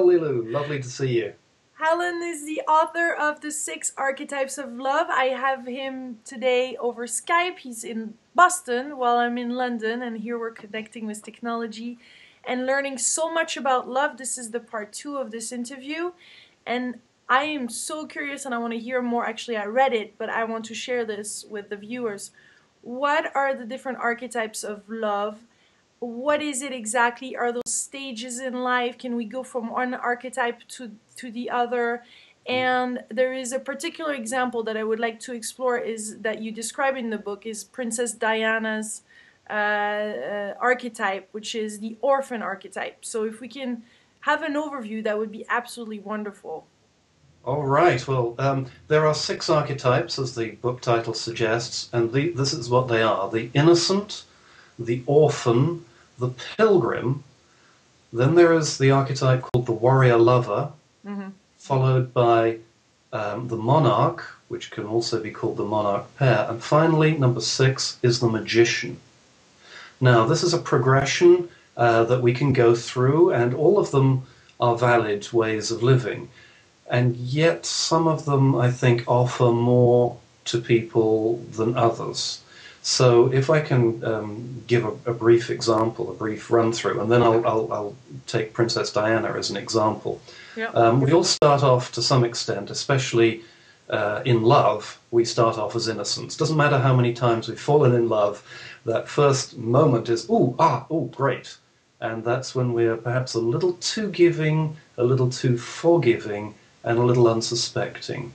Lulu, lovely to see you. Allan is the author of the Six Archetypes of Love. I have him today over Skype. He's in Boston while I'm in London, and here we're connecting with technology and learning so much about love. This is the part 2 of this interview, and I am so curious and I want to hear more. Actually, I read it, but I want to share this with the viewers. What are the different archetypes of love? What is it exactly? Are those stages in life? Can we go from one archetype to the other? And there is a particular example that I would like to explore is that you describe in the book is Princess Diana's archetype, which is the orphan archetype. So if we can have an overview, that would be absolutely wonderful. All right, well, there are six archetypes, as the book title suggests, and this is what they are. The innocent, the orphan, the pilgrim, then there is the archetype called the warrior lover, followed by the monarch, which can also be called the monarch pair, and finally, number 6 is the magician. Now, this is a progression that we can go through, and all of them are valid ways of living. And yet some of them, I think, offer more to people than others. So if I can give a brief example, a brief run-through, and then I'll take Princess Diana as an example. Yeah. We all start off to some extent, especially in love, we start off as innocents. Doesn't matter how many times we've fallen in love, that first moment is, ooh, great. And that's when we're perhaps a little too giving, a little too forgiving, and a little unsuspecting.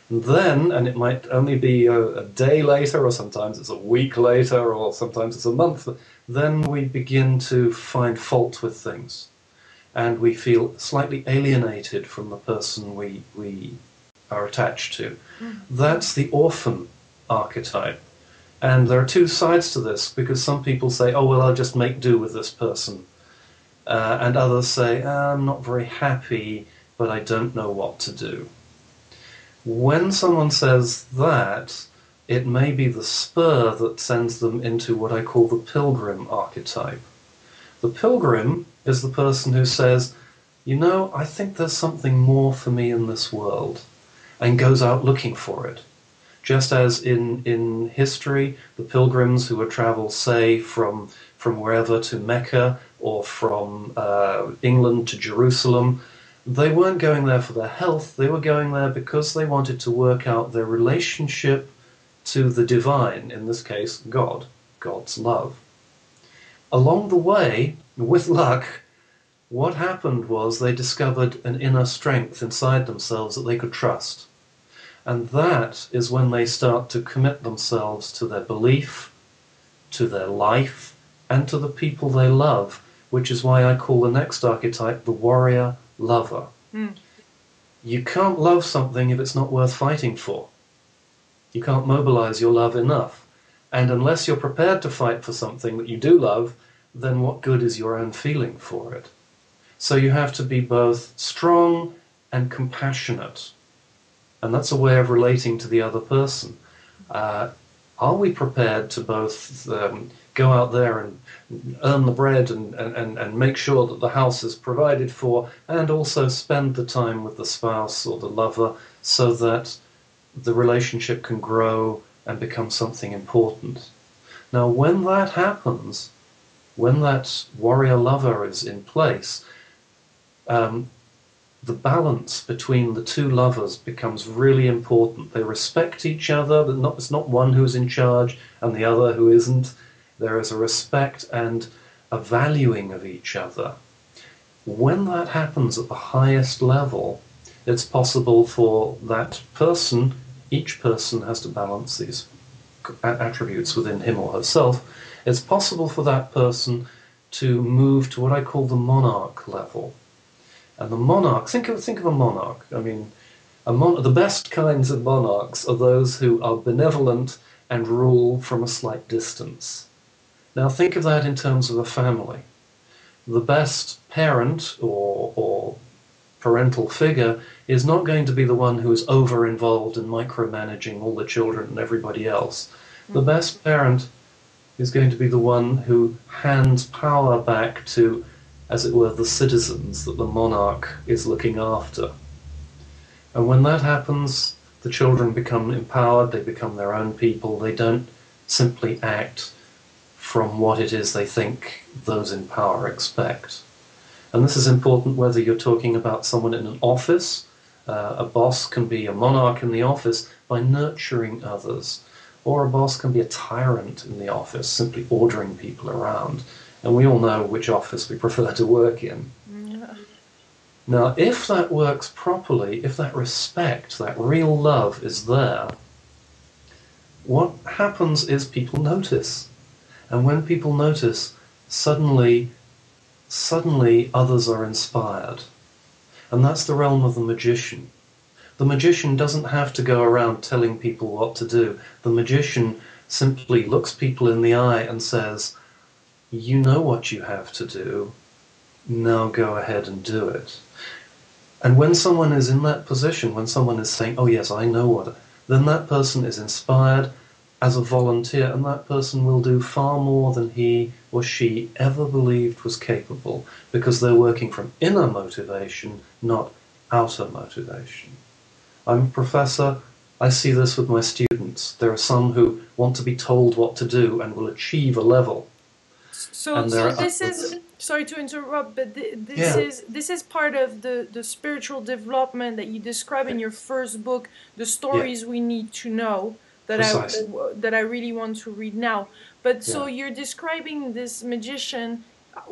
And then, and it might only be a day later, or sometimes it's a week later, or sometimes it's a month, then we begin to find fault with things. And we feel slightly alienated from the person we are attached to. That's the orphan archetype. And there are two sides to this, because some people say, oh, well, I'll just make do with this person. And others say, I'm not very happy, but I don't know what to do. When someone says that, it may be the spur that sends them into what I call the pilgrim archetype. The pilgrim is the person who says, you know, I think there's something more for me in this world, and goes out looking for it. Just as in history, the pilgrims who would travel, say, from wherever to Mecca, or from England to Jerusalem, they weren't going there for their health, they were going there because they wanted to work out their relationship to the divine, in this case, God, God's love. Along the way, with luck, what happened was they discovered an inner strength inside themselves that they could trust. And that is when they start to commit themselves to their belief, to their life, and to the people they love, which is why I call the next archetype the warrior lover. You can't love something if it's not worth fighting for. You can't mobilize your love enough. And unless you're prepared to fight for something that you do love, then what good is your own feeling for it? So you have to be both strong and compassionate. And that's a way of relating to the other person. Are we prepared to both go out there and earn the bread and make sure that the house is provided for, and also spend the time with the spouse or the lover so that the relationship can grow and become something important? Now, when that happens, when that warrior lover is in place, the balance between the two lovers becomes really important. They respect each other, but it's not one who's in charge and the other who isn't. There is a respect and a valuing of each other. When that happens at the highest level, it's possible for that person, each person has to balance these attributes within him or herself, it's possible for that person to move to what I call the monarch level. And the monarch, think of a monarch. I mean, the best kinds of monarchs are those who are benevolent and rule from a slight distance. Now think of that in terms of a family. The best parent or parental figure is not going to be the one who is over-involved in micromanaging all the children and everybody else. The best parent is going to be the one who hands power back to as it were, the citizens that the monarch is looking after. And when that happens, the children become empowered, they become their own people, they don't simply act from what it is they think those in power expect. And this is important whether you're talking about someone in an office. A boss can be a monarch in the office by nurturing others, or a boss can be a tyrant in the office, simply ordering people around. And we all know which office we prefer to work in. Yeah. Now, if that works properly, if that respect, that real love is there, what happens is people notice. And when people notice, suddenly others are inspired. And that's the realm of the magician. The magician doesn't have to go around telling people what to do. The magician simply looks people in the eye and says, you know what you have to do, now go ahead and do it. And when someone is in that position, when someone is saying, oh yes, I know what, then that person is inspired as a volunteer, and that person will do far more than he or she ever believed was capable, because they're working from inner motivation, not outer motivation. I'm a professor. I see this with my students. There are some who want to be told what to do and will achieve a level. So this is, sorry to interrupt, but this is part of the spiritual development that you describe in your first book, The Stories We Need to Know, that I really want to read now. But so you're describing this magician.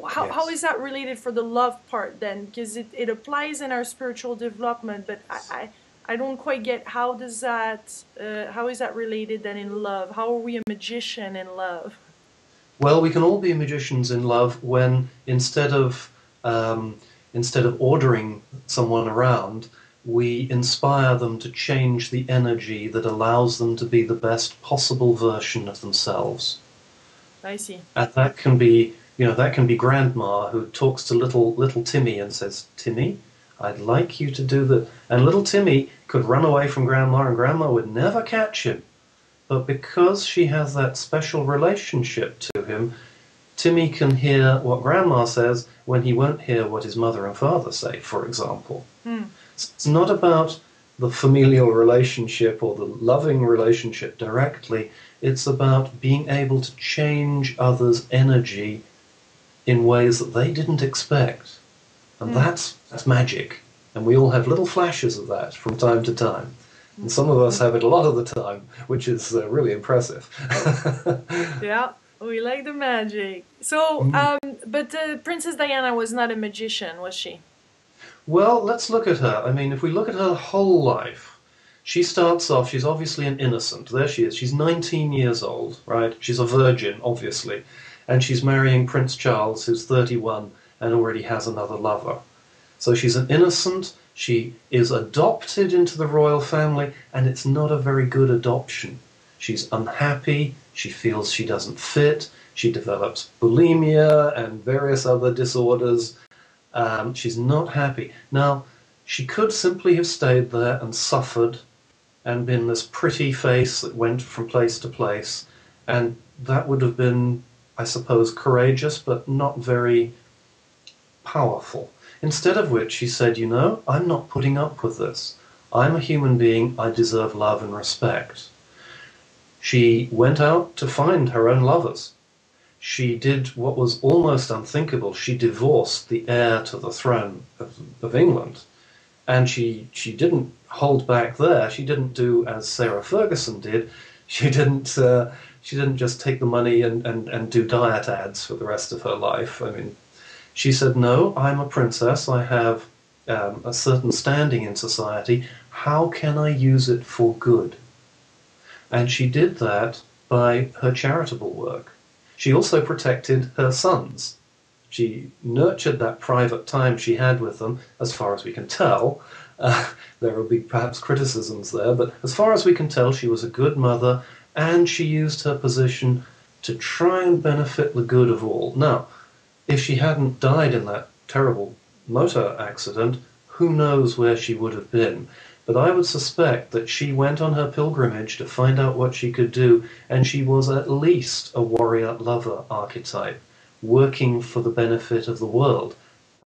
How is that related for the love part then? Because it applies in our spiritual development, but I don't quite get how is that related then in love? How are we a magician in love? Well, we can all be magicians in love when instead of ordering someone around, we inspire them to change the energy that allows them to be the best possible version of themselves. I see. And that can be, that can be grandma who talks to little Timmy and says, Timmy, I'd like you to do that. And little Timmy could run away from grandma and grandma would never catch him. But because she has that special relationship to him, Timmy can hear what grandma says when he won't hear what his mother and father say, for example. It's not about the familial relationship or the loving relationship directly. It's about being able to change others' energy in ways that they didn't expect. And that's magic. And we all have little flashes of that from time to time. And some of us have it a lot of the time, which is really impressive. Yeah, we like the magic. So, but Princess Diana was not a magician, was she? Well, let's look at her. I mean, if we look at her whole life, she starts off, she's obviously an innocent. There she is. She's 19 years old, right? She's a virgin, obviously. And she's marrying Prince Charles, who's 31 and already has another lover. So she's an innocent. She is adopted into the royal family, and it's not a very good adoption. She's unhappy. She feels she doesn't fit. She develops bulimia and various other disorders. She's not happy. Now, she could simply have stayed there and suffered and been this pretty face that went from place to place, and that would have been, I suppose, courageous, but not very powerful. Instead of which she said, I'm not putting up with this. I'm a human being. I deserve love and respect. She went out to find her own lovers. She did what was almost unthinkable. She divorced the heir to the throne of England. And she didn't hold back there. She didn't do as Sarah Ferguson did. She didn't just take the money and do diet ads for the rest of her life. I mean, she said, no, I'm a princess. I have a certain standing in society. How can I use it for good? And she did that by her charitable work. She also protected her sons. She nurtured that private time she had with them, as far as we can tell. There will be perhaps criticisms there, but as far as we can tell, she was a good mother, and she used her position to try and benefit the good of all. Now, if she hadn't died in that terrible motor accident, who knows where she would have been. But I would suspect that she went on her pilgrimage to find out what she could do, and she was at least a warrior-lover archetype, working for the benefit of the world.